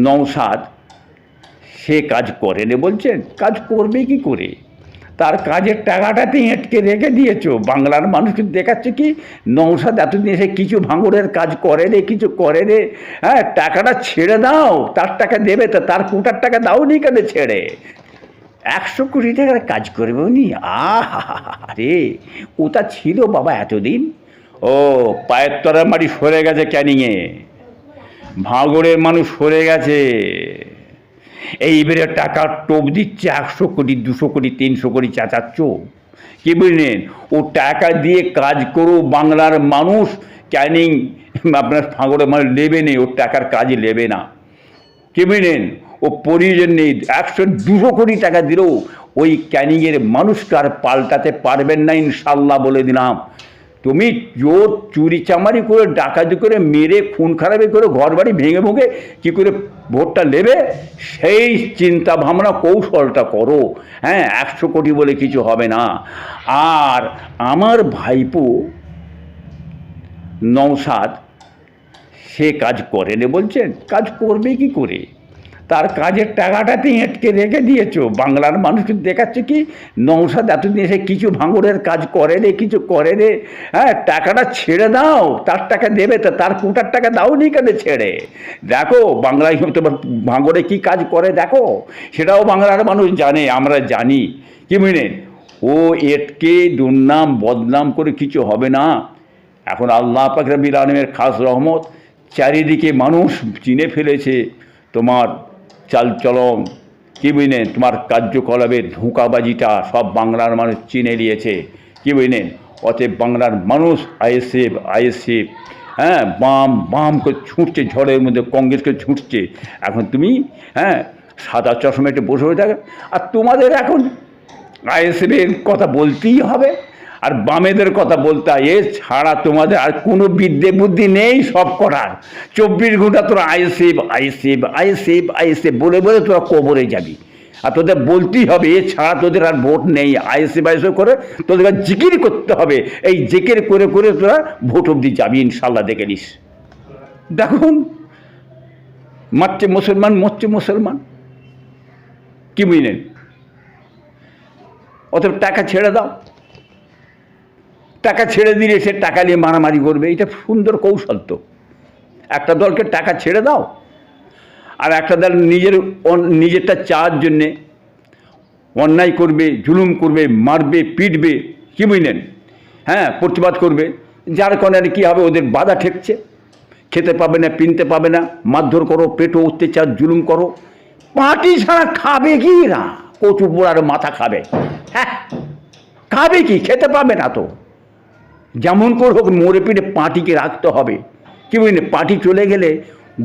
নওশাদ সে কাজ করেনি বলছেন, কাজ করবে কি করে? তার কাজের টাকাটাতেই আটকে রেখে দিয়েছো। বাংলার মানুষকে দেখাচ্ছে কি নওশাদ এতদিন এসে কিছু ভাঙড়ের কাজ করে রে, কিছু করে রে। হ্যাঁ, টাকাটা ছেড়ে দাও, তার টাকা দেবে তো, তার কোটার টাকা দাও নি কেন ছেড়ে? 100 কোটি টাকার কাজ করবে উনি। রে ওটা ছিল বাবা এতদিন। ও পায়ের তলার মাটি সরে গেছে ক্যানিংয়ে, ভাঙড়ের মানুষ সরে গেছে। এইবারে টাকার টোপ দিচ্ছে 100 কোটি, 200 কোটি, 300 কোটি চাচাচ্ছ। কি বুঝলেন? ও টাকা দিয়ে কাজ করো, বাংলার মানুষ ক্যানিং আপনার ভাঙড়ের মানুষ নেবে নেই, ওর টাকার কাজে নেবে না। কি বুঝলেন? ও প্রয়োজন নেই। 100-200 কোটি টাকা দিলেও ওই ক্যানিংয়ের মানুষকে আর পাল্টাতে পারবেন না ইনশাল্লাহ, বলে দিলাম। তুমি জোর চুরি চামারি করে, ডাকাতি করে, মেরে খুন খারাপি করে, ঘর বাড়ি ভেঙে ভুঙে কী করে ভোটটা নেবে, সেই চিন্তা ভাবনা কৌশলটা করো। হ্যাঁ, 100 কোটি বলে কিছু হবে না। আর আমার ভাইপো নওশাদ সে কাজ করেনি বলছেন, কাজ করবে কি করে? তার কাজের টাকাটাতেই আটকে রেখে দিয়েছো। বাংলার মানুষকে দেখাচ্ছে কি নওশাদ এতদিন এসে কিছু ভাঙড়ের কাজ করে রে, কিছু করে রে। হ্যাঁ, টাকাটা ছেড়ে দাও, তার টাকা দেবে তো, তার কোটার টাকা দাও নি কেন ছেড়ে? দেখো বাংলায় তোমার ভাঙড়ে কী কাজ করে দেখো, সেটাও বাংলার মানুষ জানে, আমরা জানি। কি বুঝলেন? ও এটকে দুর্নাম বদনাম করে কিছু হবে না। এখন আল্লাহ পাক রব্বুল আলামিনের খাস রহমত, চারিদিকে মানুষ চিনে ফেলেছে তোমার চালচলন। কি বুঝলেন? তোমার কার্যকলাপের ধোঁকাবাজিটা সব বাংলার মানুষ চিনে নিয়েছে। কি বুঝলেন? অতএব বাংলার মানুষ আইএসএফ হ্যাঁ বাম বাম করে ছুটছে, ঝড়ের মধ্যে কংগ্রেসকে ছুটছে। এখন তুমি হ্যাঁ সাদা চশমা একটু বসে হয়ে থাকে, আর তোমাদের এখন আইএসএফের কথা বলতেই হবে, আর বামেদের কথা বলতে হয়। এ ছাড়া তোমাদের আর কোনো বিদ্যে বুদ্ধি নেই সব করার। 24 ঘন্টা তোরা আইএসএফ আইএসএফ আইএসএফ আইএসএফ বলে বলে তোরা কবরে যাবি, আর তোদের বলতেই হবে। এ ছাড়া তোদের আর ভোট নেই। আইএসএফ আইএসএফ করে তোদের জিকির করতে হবে। এই জিকির করে করে তোরা ভোট অবধি যাবি ইনশাল্লাহ, দেখে নিস। দেখুন মারছে মুসলমান, মরছে মুসলমান। কি বুঝলেন? অতএব টাকা ছেড়ে দাও। টাকা ছেড়ে দিলে সে টাকা নিয়ে মারামারি করবে, এটা সুন্দর কৌশল তো। একটা দলকে টাকা ছেড়ে দাও, আর একটা দল নিজেরটা চাওয়ার জন্যে অন্যায় করবে, জুলুম করবে, মারবে, পিটবে। কি বুঝলেন? হ্যাঁ, প্রতিবাদ করবে। যার কারণে কী হবে, ওদের বাধা ঠেকছে, খেতে পাবে না, পিনতে পাবে না, মারধর করো, পেটো অত্যাচার জুলুম করো। পার্টি ছাড়া খাবে কি না? কচু পোড়ার মাথা খাবে। হ্যাঁ, খাবে কি? খেতে পাবে না তো। যেমন করে হোক মরে পিঠে পার্টিকে রাখতে হবে। কি বুঝলেন? পার্টি চলে গেলে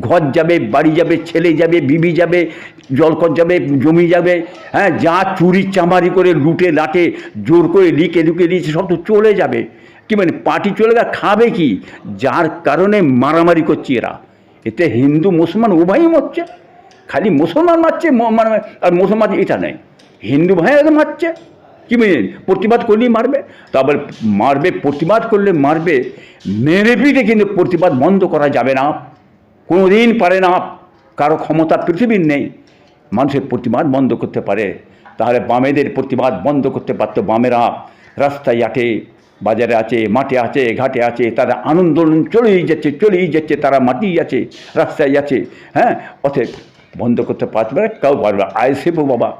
ঘর যাবে, বাড়ি যাবে, ছেলে যাবে, বিবি যাবে, জলকর যাবে, জমি যাবে। হ্যাঁ, যা চুরি চামারি করে লুটে লাটে জোর করে লিখে লুকে দিয়েছে সব তো চলে যাবে। কি মানে পার্টি চলে গেলে খাবে কি? যার কারণে মারামারি করছে এরা। এতে হিন্দু মুসলমান উভয়ই মরছে। খালি মুসলমান মারছে আর মুসলমান এটা নেই, হিন্দু ভাইয়েরা মারছে। কি বুঝলেন? প্রতিবাদ করলেই মারবে, তারপর মারবে, প্রতিবাদ করলে মারবে। মেরে পিঠে কিন্তু প্রতিবাদ বন্ধ করা যাবে না, কোনো দিন পারে না। কারো ক্ষমতা পৃথিবীর নেই মানুষের প্রতিবাদ বন্ধ করতে পারে। তাহলে বামেদের প্রতিবাদ বন্ধ করতে পারত। বামেরা রাস্তায় আছে, বাজারে আছে, মাঠে আছে, ঘাটে আছে, তারা আন্দোলন চলেই যাচ্ছে, তারা মাটিই আছে, রাস্তায় আছে। হ্যাঁ, অতএব বন্ধ করতে পারবে না, কেউ পারবে। আইএসএফও বাবা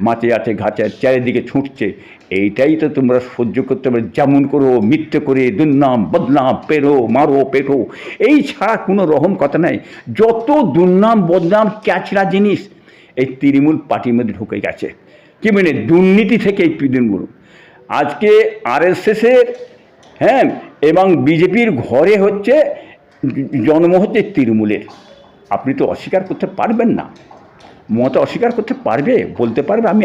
মাঠে আছে, ঘাটে চারিদিকে ছুটছে। এইটাই তো তোমরা সহ্য করতে পারবে। যেমন করো, মিথ্যে করে দুর্নাম বদনাম, পেরো মারো পেটো, এই ছাড়া কোনো রকম কথা নাই। যত দুর্নাম বদনাম ক্যাচরা জিনিস এই তৃণমূল পার্টির মধ্যে ঢুকে গেছে। কি মানে দুর্নীতি থেকে এই তৃণমূল আজকে আরএসএসের হ্যাঁ এবং বিজেপির ঘরে হচ্ছে জন্ম হচ্ছে তৃণমূলের। আপনি তো অস্বীকার করতে পারবেন না। মমতা অস্বীকার করতে পারবে, বলতে পারবে আমি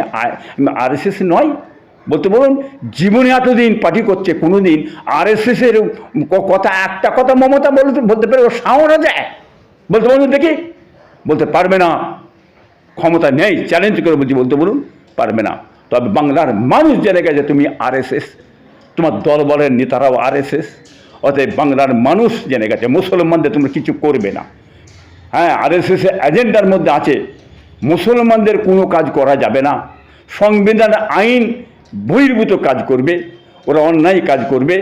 আরএসএস নয়? বলতে বলুন, জীবনে এতদিন পার্টি করছে, কোনো দিন আরএসএসের কথা একটা কথা মমতা বলতে পারে? ও সাহরা যায় বলতে বলুন দেখি? বলতে পারবে না, ক্ষমতা নেই। চ্যালেঞ্জ করে বলছি, বলতে বলুন, পারবে না। তবে বাংলার মানুষ জেনে গেছে তুমি আরএসএস, তোমার দলবলের নেতারাও আরএসএস। অতএব বাংলার মানুষ জেনে গেছে মুসলমানদের তোমরা কিছু করবে না। হ্যাঁ, আরএসএস এজেন্ডার মধ্যে আছে মুসলমানদের কোনো কাজ করা যাবে না, সংবিধান আইন বহির্ভূত কাজ করবে, ওরা অন্যায় কাজ করবে,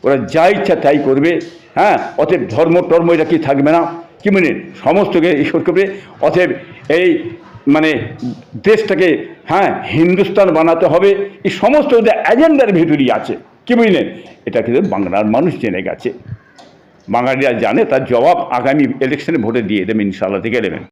ওরা যা ইচ্ছা তাই করবে। হ্যাঁ, অতএব ধর্ম এটা কি থাকবে না, কি মানে সমস্তকে ঈশ্বর করবে। অতএব এই মানে দেশটাকে হ্যাঁ হিন্দুস্তান বানাতে হবে, এই সমস্ত ওদের এজেন্ডার ভিতরেই আছে, কি বুঝলেন। এটা কিন্তু বাংলার মানুষ জেনে গেছে, বাঙালিরা জানে, তার জবাব আগামী ইলেকশনে ভোটে দিয়ে দেবেন, ইনশাআল্লাহ থেকে দেবেন।